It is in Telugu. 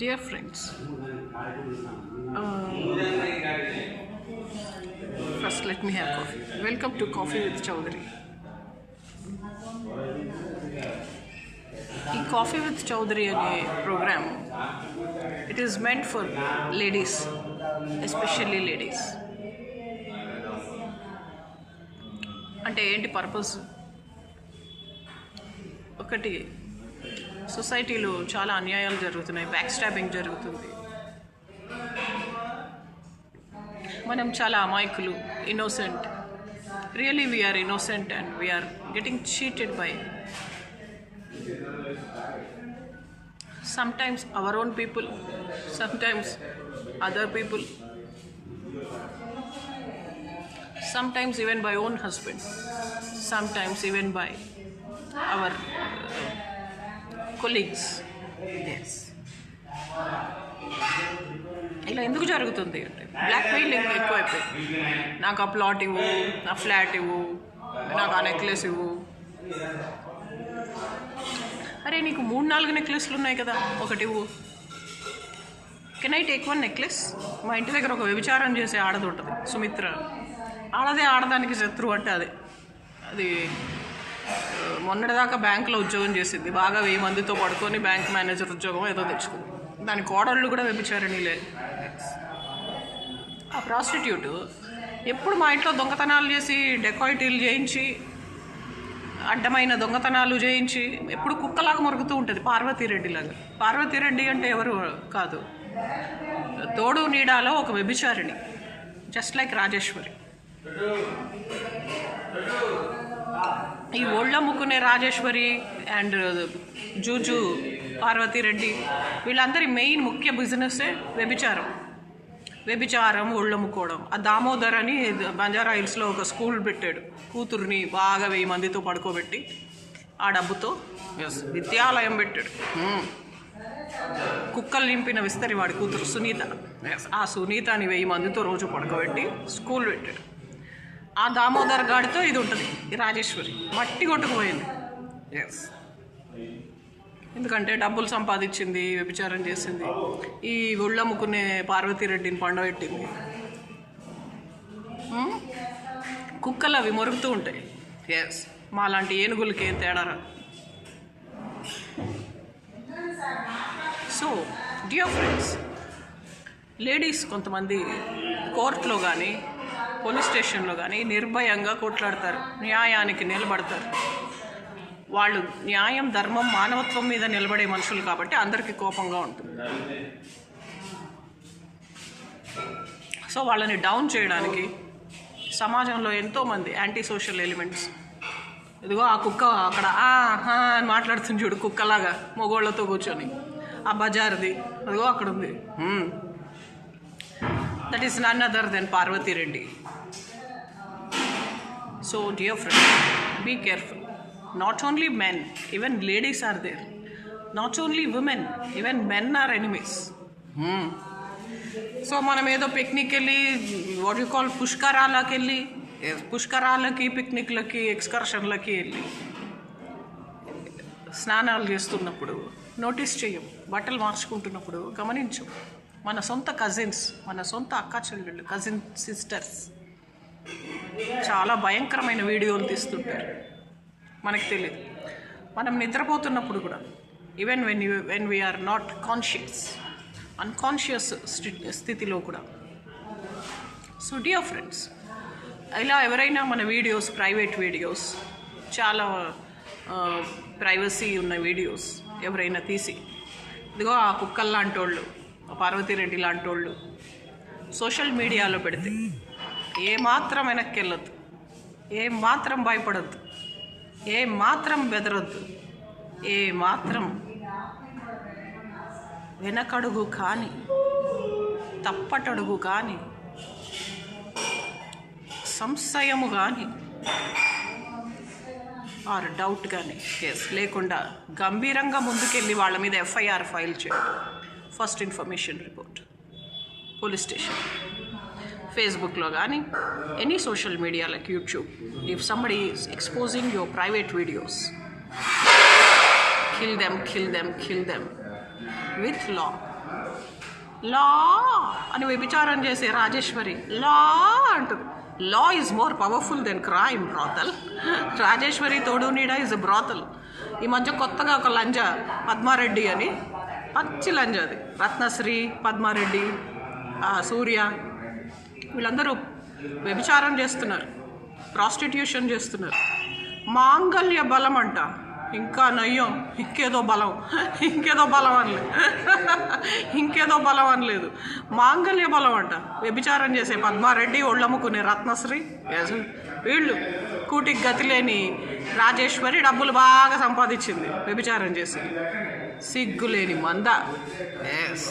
Dear friends, first let me have coffee. Welcome to Coffee with Chowdhury. The Coffee with Chowdhury program, it is meant for ladies, especially ladies. అంటే ఏంటి పర్పస్? ఒకటి, సొసైటీలో చాలా అన్యాయాలు జరుగుతున్నాయి, బ్యాక్ స్టాబింగ్ జరుగుతుంది. మనం చాలా అమాయకులు, innocent. Really we're innocent and we're getting cheated by sometimes our own people, sometimes other people, sometimes even by own husband, sometimes even by our colleagues. Yes. ఇలా ఎందుకు జరుగుతుంది అంటే బ్లాక్ మెయిలింగ్ ఎక్కువైపోయింది. నాకు ఆ ప్లాట్ ఇవ్వు, నా ఫ్లాట్ ఇవ్వు, నాకు ఆ నెక్లెస్ ఇవ్వు. అరే నీకు 3-4 నెక్లెస్లు ఉన్నాయి కదా, ఒకటి ఇవ్వు. Can I take 1 necklace? మా ఇంటి దగ్గర ఒక వ్యభిచారం చేసే ఆడది ఉంటుంది, సుమిత్ర. ఆడదానికి శత్రువు అంటే అది మొన్నటిదాకా బ్యాంకులో ఉద్యోగం చేసింది, బాగా 1000 మందితో పడుకొని బ్యాంక్ మేనేజర్ ఉద్యోగం ఏదో తెచ్చుకుంది. దాని కోడళ్ళు కూడా వ్యభిచారణీలే. ఆ ప్రాస్టిట్యూట్ ఎప్పుడు మా ఇంట్లో దొంగతనాలు చేసి, డెకాయిటీలు చేయించి, అడ్డమైన దొంగతనాలు చేయించి ఎప్పుడు కుక్కలాగా మొరుగుతూ ఉంటుంది, పార్వతీరెడ్డిలాగా. పార్వతీరెడ్డి అంటే ఎవరు కాదు, తోడు నీడాలో ఒక వ్యభిచారిణి, జస్ట్ లైక్ రాజేశ్వరి. ఈ ఒళ్ళమ్ముకునే రాజేశ్వరి అండ్ జూజు పార్వతీరెడ్డి, వీళ్ళందరి మెయిన్ ముఖ్య బిజినెస్సే వ్యభిచారం, ఒళ్ళమ్ముకోవడం. ఆ దామోదర్ అని బంజారా హిల్స్లో ఒక స్కూల్ పెట్టాడు, కూతుర్ని బాగా 1000 మందితో పడుకోబెట్టి ఆ డబ్బుతో విద్యాలయం పెట్టాడు. కుక్కలు నింపిన విస్తరి వాడి కూతురు సునీత. ఆ సునీతని 1000 మందితో రోజు పడుకోబెట్టి స్కూల్ పెట్టాడు. ఆ దామోదర్ గాడితో ఇది ఉంటుంది, ఈ రాజేశ్వరి మట్టి కొట్టుకుపోయింది. ఎస్, ఎందుకంటే డబ్బులు సంపాదించింది, వ్యభిచారం చేసింది. ఈ ఒళ్ళమ్ముకునే పార్వతీరెడ్డిని పండబెట్టింది. కుక్కలు అవి మొరుగుతూ ఉంటాయి. ఎస్, మాలాంటి ఏనుగులకి ఏం తేడారా? సో డియర్ ఫ్రెండ్స్, లేడీస్ కొంతమంది కోర్టులో కానీ పోలీస్ స్టేషన్లో కానీ నిర్భయంగా కొట్లాడతారు, న్యాయానికి నిలబడతారు. వాళ్ళు న్యాయం, ధర్మం, మానవత్వం మీద నిలబడే మనుషులు కాబట్టి అందరికీ కోపంగా ఉంటుంది. సో వాళ్ళని డౌన్ చేయడానికి సమాజంలో ఎంతోమంది యాంటీ సోషల్ ఎలిమెంట్స్, ఇదిగో ఆ కుక్క అక్కడ అని మాట్లాడుతుంది చూడు, కుక్కలాగా మొగోళ్లతో కూర్చొని, ఆ బజార్ది అదిగో అక్కడ ఉంది. That is none other than Parvathireddy. So dear friends, be careful. Not only men, even ladies are there. Not only women, even men are enemies. So మనం ఏదో పిక్నిక్ వెళ్ళి, వాట్ యు కాల్, పుష్కరాలకి వెళ్ళి, పుష్కరాలకి, పిక్నిక్లకి, ఎక్స్కర్షన్లకి వెళ్ళి స్నానాలు చేస్తున్నప్పుడు నోటీస్ చేయం, బట్టలు మార్చుకుంటున్నప్పుడు గమనించు. మన సొంత కజిన్స్, మన సొంత అక్క చెల్లెళ్ళు, కజిన్ సిస్టర్స్ చాలా భయంకరమైన వీడియోలు తీస్తుంటారు, మనకు తెలియదు. మనం నిద్రపోతున్నప్పుడు కూడా, even when we're not conscious, unconscious స్థితిలో కూడా. సో డియర్ ఫ్రెండ్స్, ఇలా ఎవరైనా మన వీడియోస్, ప్రైవేట్ వీడియోస్, చాలా ప్రైవసీ ఉన్న వీడియోస్ ఎవరైనా తీసి, ఇదిగో ఆ కుక్కల్ లాంటి వాళ్ళు, పార్వతీరెడ్డి లాంటి వాళ్ళు సోషల్ మీడియాలో పెడితే ఏమాత్రం వెనక్కి వెళ్ళొద్దు, ఏమాత్రం భయపడద్దు, ఏమాత్రం బెదరొద్దు, ఏమాత్రం వెనకడుగు కానీ, తప్పటడుగు కానీ, సంశయము కానీ, ఆర్ డౌట్ కానీ లేకుండా గంభీరంగా ముందుకెళ్ళి వాళ్ళ మీద FIR ఫైల్ చేయండి. First information report police station, ఫేస్బుక్లో కానీ, any social media like YouTube. If somebody is exposing your private videos, kill them with law. Law అని వ్యభిచారం చేసే రాజేశ్వరి లా అంటుంది. Law is more powerful than crime. Brothel. Rajeshwari తోడు నీడ ఈజ్ ఎ బ్రాతల్. ఈ మధ్య కొత్తగా ఒక లంజ పద్మారెడ్డి అని, పచ్చి లంజ అది. రత్నశ్రీ, పద్మారెడ్డి, సూర్య వీళ్ళందరూ వ్యభిచారం చేస్తున్నారు, ప్రాస్టిట్యూషన్ చేస్తున్నారు. మాంగళ్య బలం అంట. ఇంకా నయ్యం, ఇంకేదో బలం అనలేదు ఇంకేదో బలం అనలేదు, మాంగళ్య బలం అంట. వ్యభిచారం చేసే పద్మారెడ్డి, ఒళ్ళమ్ముకునే రత్నశ్రీ, వీళ్ళు కూటికి గతి లేని రాజేశ్వరి డబ్బులు బాగా సంపాదించింది వ్యభిచారం చేసి. సిగ్గులేని మంద. ఎస్.